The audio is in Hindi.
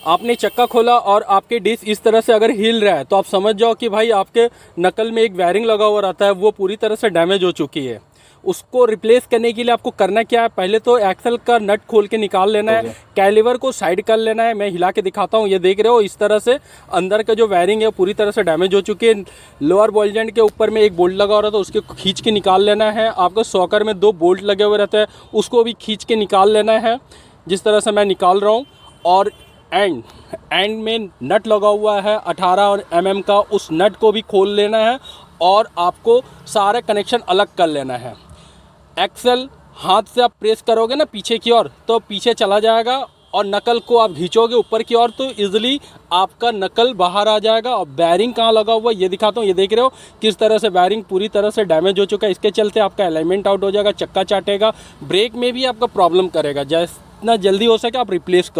आपने चक्का खोला और आपके डिस्क इस तरह से अगर हिल रहा है तो आप समझ जाओ कि भाई आपके नकल में एक वायरिंग लगा हुआ रहता है, वो पूरी तरह से डैमेज हो चुकी है। उसको रिप्लेस करने के लिए आपको करना क्या है, पहले तो एक्सल का नट खोल के निकाल लेना है, कैलिवर को साइड कर लेना है। मैं हिला के दिखाता हूँ, ये देख रहे हो इस तरह से अंदर का जो वायरिंग है पूरी तरह से डैमेज हो चुकी है। लोअर बॉल जॉइंट के ऊपर में एक बोल्ट लगा हो रहा था, उसको खींच के निकाल लेना है। आपको सॉकर में 2 बोल्ट लगे हुए रहते हैं, उसको भी खींच के निकाल लेना है, जिस तरह से मैं निकाल रहा हूँ। और एंड में नट लगा हुआ है 18 mm का, उस नट को भी खोल लेना है और आपको सारे कनेक्शन अलग कर लेना है। एक्सल हाथ से आप प्रेस करोगे ना पीछे की ओर तो पीछे चला जाएगा, और नकल को आप खींचोगे ऊपर की ओर तो इजीली आपका नकल बाहर आ जाएगा। और बैरिंग कहाँ लगा हुआ है ये दिखाता हूँ, ये देख रहे हो किस तरह से बैरिंग पूरी तरह से डैमेज हो चुका है। इसके चलते आपका अलाइनमेंट आउट हो जाएगा, चक्का चाटेगा, ब्रेक में भी आपका प्रॉब्लम करेगा। जितना जल्दी हो सके आप रिप्लेस करो।